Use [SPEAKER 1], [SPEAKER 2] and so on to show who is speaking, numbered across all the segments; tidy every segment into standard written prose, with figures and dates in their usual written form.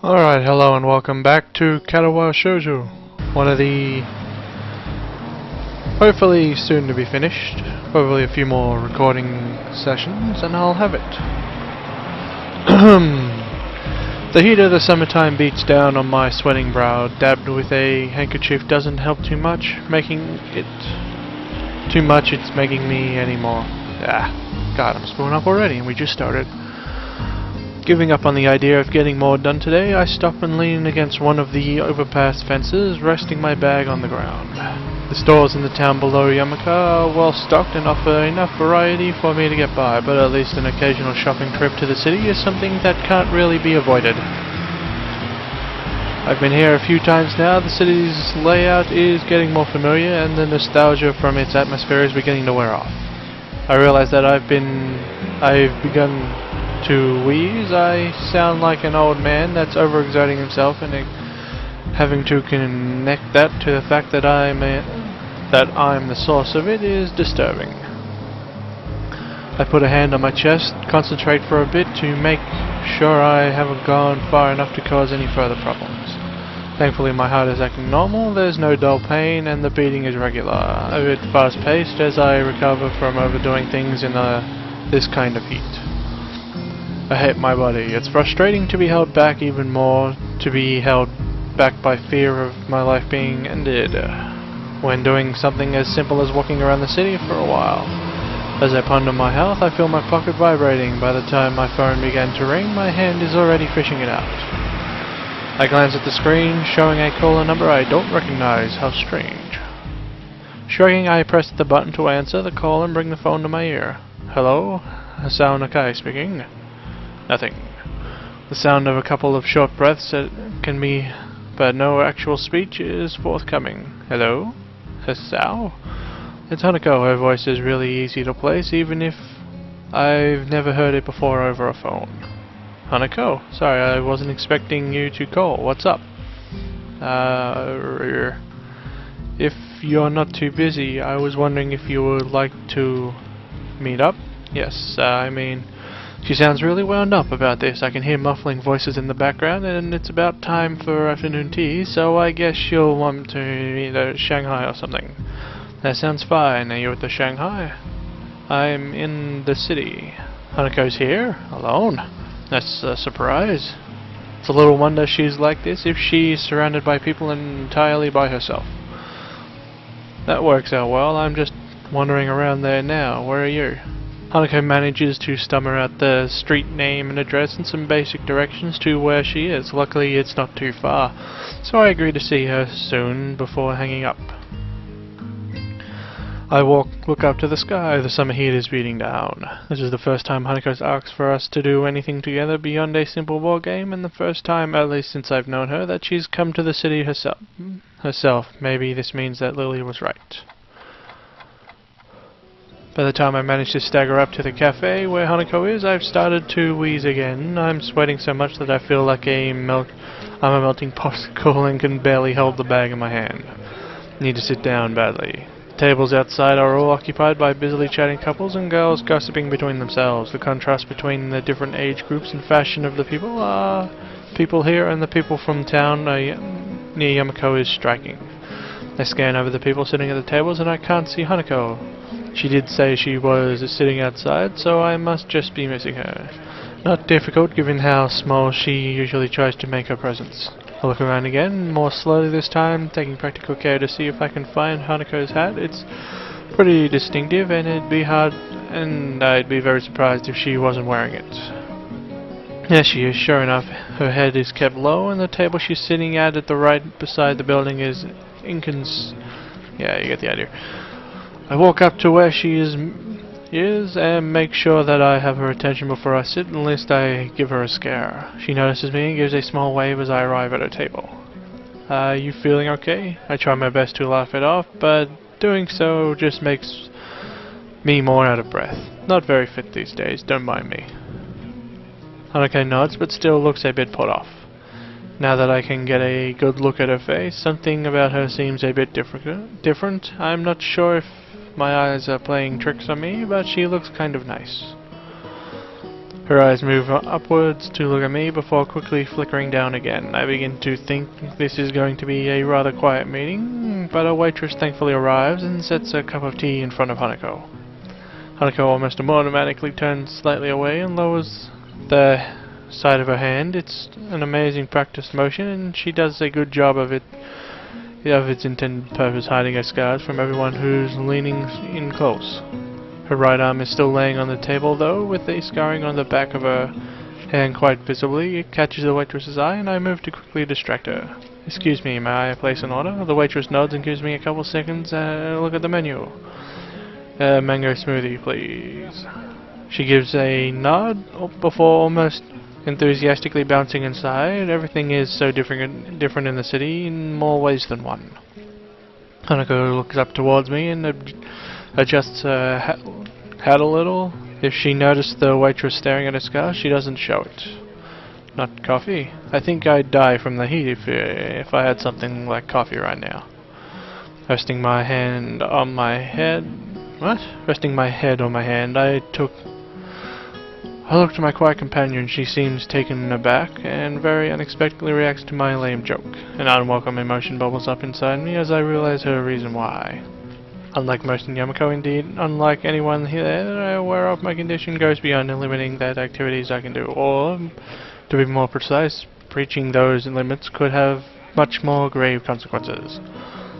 [SPEAKER 1] Alright, hello and welcome back to Katawa Shoujo. One of the hopefully soon to be finished. Probably a few more recording sessions and I'll have it. The heat of the summertime beats down on my sweating brow. Dabbed with a handkerchief doesn't help too much. It's making me any more. God, I'm screwing up already and we just started. Giving up on the idea of getting more done today, I stop and lean against one of the overpass fences, resting my bag on the ground. The stores in the town below Yamaka are well stocked and offer enough variety for me to get by, but at least an occasional shopping trip to the city is something that can't really be avoided. I've been here a few times now. The city's layout is getting more familiar and the nostalgia from its atmosphere is beginning to wear off. I realize that I've begun to wheeze. I sound like an old man that's overexerting himself, and having to connect that to the fact that I'm the source of it is disturbing. I put a hand on my chest, concentrate for a bit to make sure I haven't gone far enough to cause any further problems. Thankfully my heart is acting normal, there's no dull pain, and the beating is regular, a bit fast-paced as I recover from overdoing things in this kind of heat. I hate my body. It's frustrating to be held back, even more to be held back by fear of my life being ended when doing something as simple as walking around the city for a while. As I ponder my health, I feel my pocket vibrating. By the time my phone began to ring, my hand is already fishing it out. I glance at the screen, showing a caller number I don't recognize. How strange. Shrugging, I press the button to answer the call and bring the phone to my ear. Hello? Hasao Nakai speaking. Nothing. The sound of a couple of short breaths but no actual speech is forthcoming. Hello? Hasao? It's Hanako. Her voice is really easy to place, even if I've never heard it before over a phone. Hanako? Sorry, I wasn't expecting you to call. What's up? If you're not too busy, I was wondering if you would like to meet up? Yes, she sounds really wound up about this. I can hear muffling voices in the background, and it's about time for afternoon tea, so I guess she'll want to meet at Shanghai or something. That sounds fine. Are you at the Shanghai? I'm in the city. Hanako's here? Alone? That's a surprise. It's a little wonder she's like this if she's surrounded by people and entirely by herself. That works out well. I'm just wandering around there now. Where are you? Hanako manages to stammer out the street name and address and some basic directions to where she is. Luckily it's not too far, so I agree to see her soon before hanging up. I look up to the sky. The summer heat is beating down. This is the first time Hanako's asked for us to do anything together beyond a simple war game, and the first time, at least since I've known her, that she's come to the city herself. Maybe this means that Lily was right. By the time I manage to stagger up to the cafe where Hanako is, I've started to wheeze again. I'm sweating so much that I feel like I'm a melting popsicle and can barely hold the bag in my hand. Need to sit down badly. The tables outside are all occupied by busily chatting couples and girls gossiping between themselves. The contrast between the different age groups and fashion of the people here and the people from town near Yamako is striking. I scan over the people sitting at the tables and I can't see Hanako. She did say she was sitting outside, so I must just be missing her. Not difficult, given how small she usually tries to make her presence. I look around again, more slowly this time, taking practical care to see if I can find Hanako's hat. It's pretty distinctive, and I'd be very surprised if she wasn't wearing it. Yes, she is, sure enough. Her head is kept low, and the table she's sitting at the right beside the building is yeah, you get the idea. I walk up to where she is and make sure that I have her attention before I sit, lest I give her a scare. She notices me and gives a small wave as I arrive at her table. You feeling okay? I try my best to laugh it off, but doing so just makes me more out of breath. Not very fit these days, don't mind me. Hanako nods, but still looks a bit put off. Now that I can get a good look at her face, something about her seems a bit different. I'm not sure if my eyes are playing tricks on me, but she looks kind of nice. Her eyes move upwards to look at me before quickly flickering down again. I begin to think this is going to be a rather quiet meeting, but a waitress thankfully arrives and sets a cup of tea in front of Hanako. Hanako almost automatically turns slightly away and lowers the side of her hand. It's an amazing practiced motion, and she does a good job of its intended purpose, hiding her scars from everyone who's leaning in close. Her right arm is still laying on the table, though, with a scarring on the back of her hand quite visibly. It catches the waitress's eye, and I move to quickly distract her. "Excuse me, may I place an order?" The waitress nods and gives me a couple seconds to look at the menu. "Mango smoothie, please." She gives a nod before almost enthusiastically bouncing inside. Everything is so different in the city in more ways than one. Hanako looks up towards me and adjusts her hat a little. If she noticed the waitress staring at her scar, she doesn't show it. "Not coffee? I think I'd die from the heat if I had something like coffee right now." Resting my head on my hand, I look to my quiet companion. She seems taken aback and very unexpectedly reacts to my lame joke. An unwelcome emotion bubbles up inside me as I realize her reason why. Unlike most in Yamako, indeed, unlike anyone here that I am aware of, my condition goes beyond limiting that activities I can do, or, to be more precise, breaching those limits could have much more grave consequences.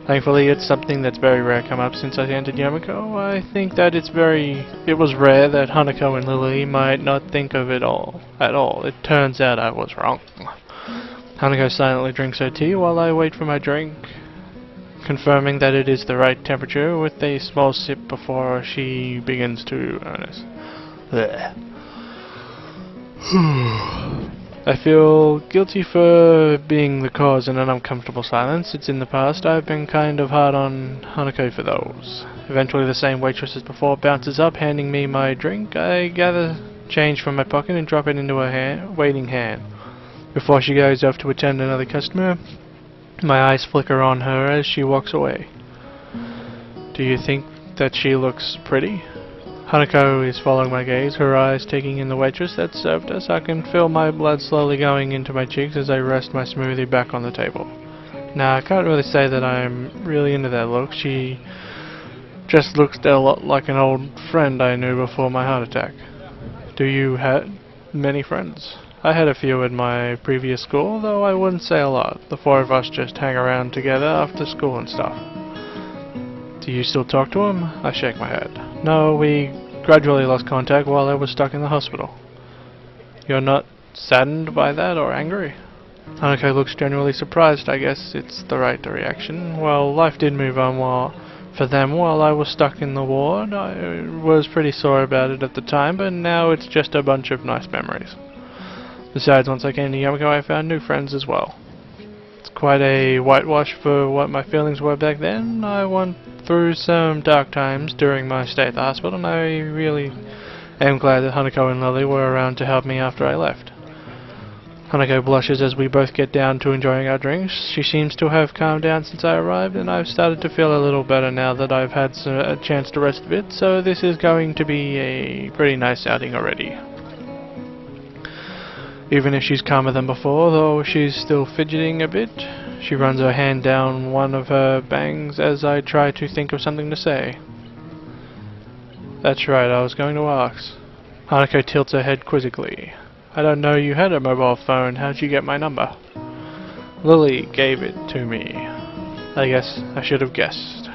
[SPEAKER 1] Thankfully, it's something that's very rare come up since I entered Yamako. I think that it was rare that Hanako and Lily might not think of it at all. It turns out I was wrong. Hanako silently drinks her tea while I wait for my drink, confirming that it is the right temperature with a small sip before she begins to earnest. I feel guilty for being the cause in an uncomfortable silence. It's in the past. I've been kind of hard on Hanako for those. Eventually the same waitress as before bounces up, handing me my drink. I gather change from my pocket and drop it into her waiting hand. Before she goes off to attend another customer, my eyes flicker on her as she walks away. "Do you think that she looks pretty?" Hanako is following my gaze, her eyes taking in the waitress that served us. I can feel my blood slowly going into my cheeks as I rest my smoothie back on the table. Now, I can't really say that I'm really into that look. She just looks a lot like an old friend I knew before my heart attack. "Do you have many friends?" "I had a few at my previous school, though I wouldn't say a lot. The four of us just hang around together after school and stuff." "Do you still talk to him?" I shake my head. "No, we gradually lost contact while I was stuck in the hospital." "You're not saddened by that or angry?" Hanako looks genuinely surprised. I guess it's the right reaction. Well, life did move on for them while I was stuck in the ward. I was pretty sore about it at the time, but now it's just a bunch of nice memories. Besides, once I came to Yamako, I found new friends as well. It's quite a whitewash for what my feelings were back then. I went through some dark times during my stay at the hospital, and I really am glad that Hanako and Lily were around to help me after I left. Hanako blushes as we both get down to enjoying our drinks. She seems to have calmed down since I arrived, and I've started to feel a little better now that I've had a chance to rest a bit, so this is going to be a pretty nice outing already. Even if she's calmer than before, though she's still fidgeting a bit. She runs her hand down one of her bangs as I try to think of something to say. "That's right, I was going to ask." Hanako tilts her head quizzically. "I don't know you had a mobile phone. How'd you get my number?" "Lily gave it to me." "I guess I should have guessed."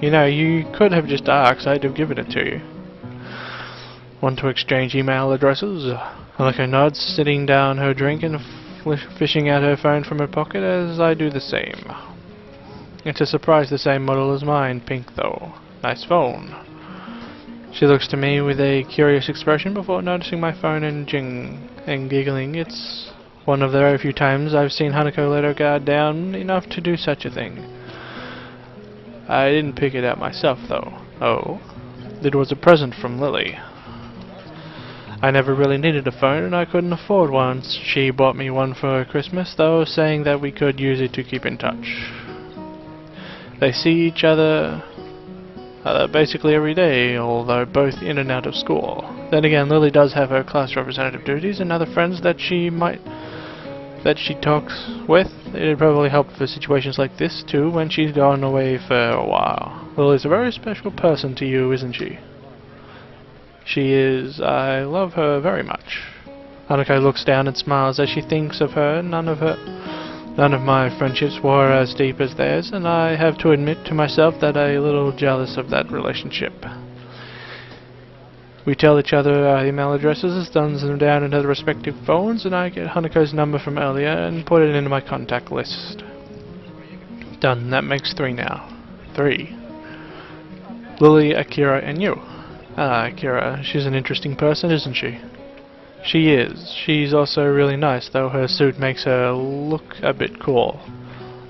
[SPEAKER 1] "You know, you could have just asked. I'd have given it to you." "Want to exchange email addresses?" Hanako nods, sitting down her drink and fishing out her phone from her pocket as I do the same. It's a surprise the same model as mine, pink though. Nice phone. She looks to me with a curious expression before noticing my phone and giggling. It's one of the very few times I've seen Hanako let her guard down enough to do such a thing. I didn't pick it out myself though. Oh, it was a present from Lily. I never really needed a phone, and I couldn't afford one. She bought me one for Christmas, though, saying that we could use it to keep in touch. They see each other basically every day, although both in and out of school. Then again, Lily does have her class representative duties and other friends that she talks with. It'd probably help for situations like this too when she's gone away for a while. Lily's a very special person to you, isn't she? She is. I love her very much. Hanako looks down and smiles as she thinks of her. None of my friendships were as deep as theirs, and I have to admit to myself that I'm a little jealous of that relationship. We tell each other our email addresses, send them down into the respective phones, and I get Hanako's number from earlier and put it into my contact list. Done. That makes 3 now. 3. Lily, Akira, and you. Akira. She's an interesting person, isn't she? She is. She's also really nice, though her suit makes her look a bit cool.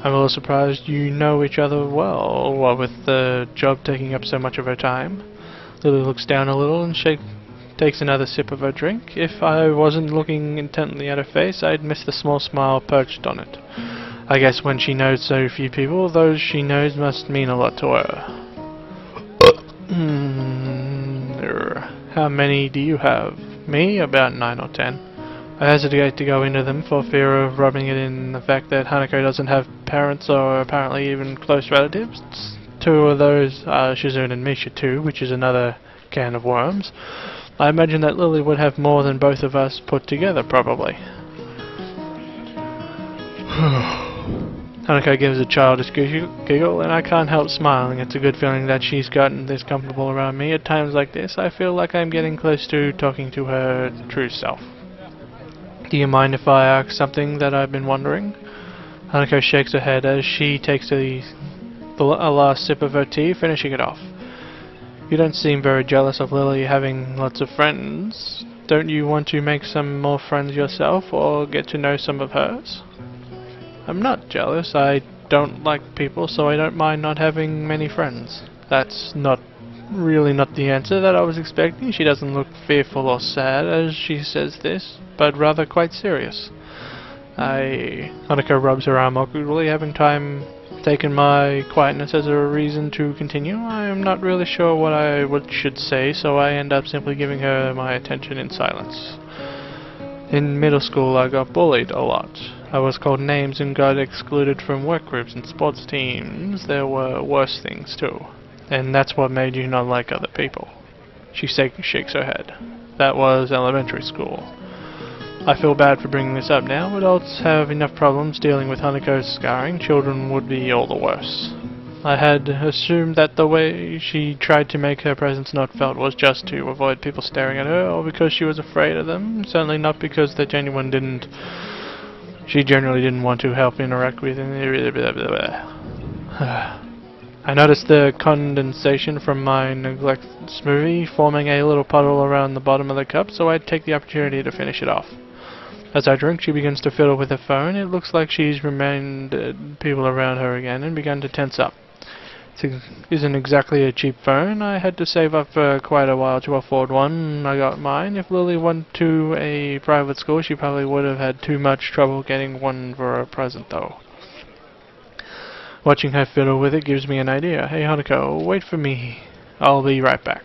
[SPEAKER 1] I'm a little surprised you know each other well, what with the job taking up so much of her time. Lily looks down a little and takes another sip of her drink. If I wasn't looking intently at her face, I'd miss the small smile perched on it. I guess when she knows so few people, those she knows must mean a lot to her. How many do you have? Me? About 9 or 10. I hesitate to go into them for fear of rubbing it in the fact that Hanako doesn't have parents or apparently even close relatives. 2 of those are Shizune and Misha too, which is another can of worms. I imagine that Lily would have more than both of us put together, probably. Hanako gives a childish giggle, and I can't help smiling. It's a good feeling that she's gotten this comfortable around me. At times like this, I feel like I'm getting close to talking to her true self. Do you mind if I ask something that I've been wondering? Hanako shakes her head as she takes a last sip of her tea, finishing it off. You don't seem very jealous of Lily having lots of friends. Don't you want to make some more friends yourself, or get to know some of hers? I'm not jealous. I don't like people, so I don't mind not having many friends. That's really not the answer that I was expecting. She doesn't look fearful or sad as she says this, but rather quite serious. Hanako rubs her arm awkwardly, having taken my quietness as a reason to continue. I am not really sure what I should say, so I end up simply giving her my attention in silence. In middle school, I got bullied a lot. I was called names and got excluded from work groups and sports teams. There were worse things too. And that's what made you not like other people. She shakes her head. That was elementary school. I feel bad for bringing this up now. Adults have enough problems dealing with Hanako's scarring. Children would be all the worse. I had assumed that the way she tried to make her presence not felt was just to avoid people staring at her, or because she was afraid of them. Certainly not because she generally didn't want to help interact with him. I noticed the condensation from my neglected smoothie forming a little puddle around the bottom of the cup, so I take the opportunity to finish it off. As I drink, she begins to fiddle with her phone. It looks like she's reminded people around her again and begun to tense up. It isn't exactly a cheap phone. I had to save up for quite a while to afford one. I got mine. If Lily went to a private school, she probably would have had too much trouble getting one for a present, though. Watching her fiddle with it gives me an idea. Hey, Hanako, wait for me. I'll be right back.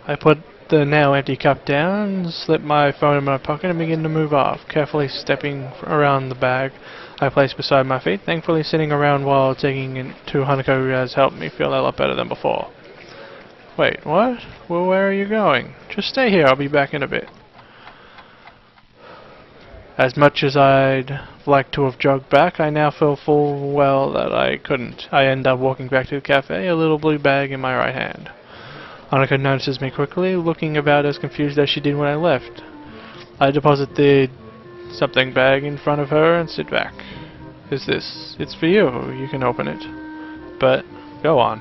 [SPEAKER 1] I put the now empty cup down, slip my phone in my pocket, and begin to move off, carefully stepping around the bag I placed beside my feet. Thankfully, sitting around while taking it to Hanako has helped me feel a lot better than before. Wait, what? Well, where are you going? Just stay here, I'll be back in a bit. As much as I'd like to have jogged back, I now feel full well that I couldn't. I end up walking back to the cafe, a little blue bag in my right hand. Hanako notices me quickly, looking about as confused as she did when I left. I deposit the something bag in front of her and sit back. It's for you. You can open it. But, go on.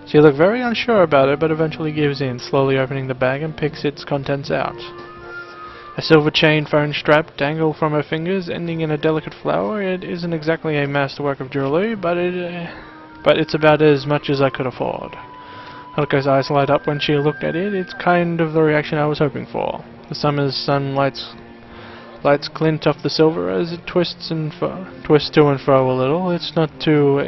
[SPEAKER 1] She looked very unsure about it, but eventually gives in, slowly opening the bag and picks its contents out. A silver chain phone strap dangled from her fingers, ending in a delicate flower. It isn't exactly a masterwork of jewelry, but it's about as much as I could afford. Haruko's eyes light up when she looked at it. It's kind of the reaction I was hoping for. The summer's sun lights glint off the silver as it twists to and fro a little. It's not too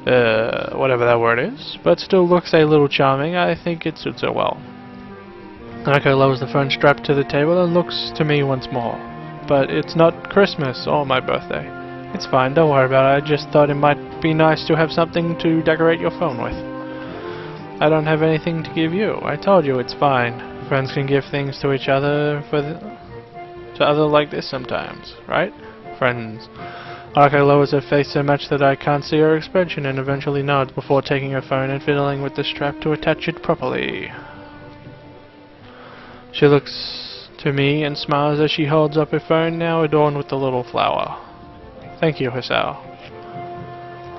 [SPEAKER 1] whatever that word is, but still looks a little charming. I think it suits her well. Hanako lowers the phone strap to the table and looks to me once more. But it's not Christmas or my birthday. It's fine, don't worry about it. I just thought it might be nice to have something to decorate your phone with. I don't have anything to give you. I told you it's fine. Friends can give things to each other to other like this sometimes, right? Friends. Hanako lowers her face so much that I can't see her expression and eventually nods before taking her phone and fiddling with the strap to attach it properly. She looks to me and smiles as she holds up her phone, now adorned with the little flower. Thank you, Hisao.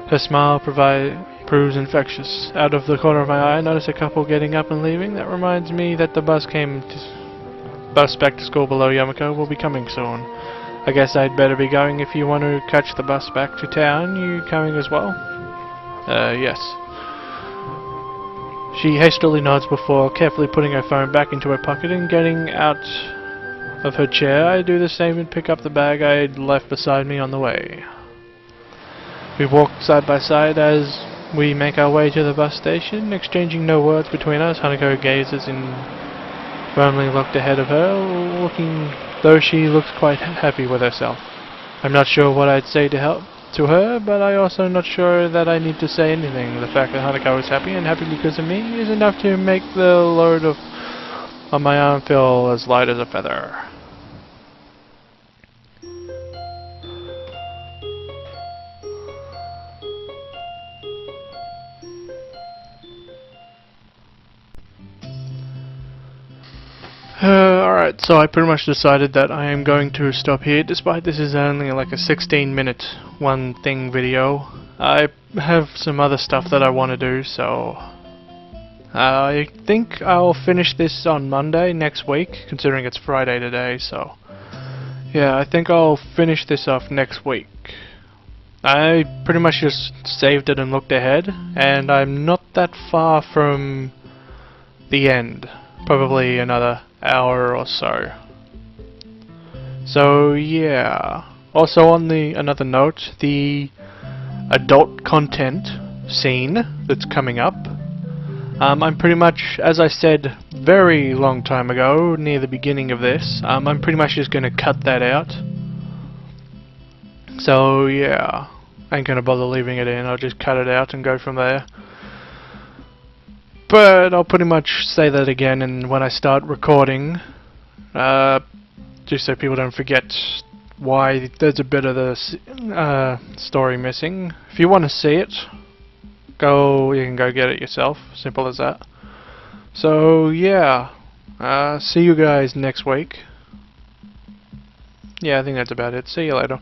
[SPEAKER 1] Her smile proves infectious. Out of the corner of my eye, I notice a couple getting up and leaving. That reminds me that the bus back to school below Yamako will be coming soon. I guess I'd better be going. If you want to catch the bus back to town, you coming as well? Yes. She hastily nods before carefully putting her phone back into her pocket and getting out of her chair. I do the same and pick up the bag I'd left beside me on the way. We walk side by side as we make our way to the bus station, exchanging no words between us. Hanako gazes and firmly looked ahead of her, looking though she looks quite happy with herself. I'm not sure what I'd say to her, but I also not sure that I need to say anything. The fact that Hanako is happy and happy because of me is enough to make the load on my arm feel as light as a feather. Alright, so I pretty much decided that I am going to stop here, despite this is only like a 16-minute one thing video. I have some other stuff that I want to do, so I think I'll finish this on Monday next week, considering it's Friday today, so yeah, I think I'll finish this off next week. I pretty much just saved it and looked ahead, and I'm not that far from the end. Probably another hour or so. So yeah. Also on another note, the adult content scene that's coming up, I'm pretty much, as I said very long time ago, near the beginning of this, I'm pretty much just gonna cut that out. So yeah, I ain't gonna bother leaving it in, I'll just cut it out and go from there. But I'll pretty much say that again, and when I start recording, just so people don't forget why there's a bit of the story missing. If you want to see it, you can go get it yourself. Simple as that. So yeah, see you guys next week. Yeah, I think that's about it. See you later.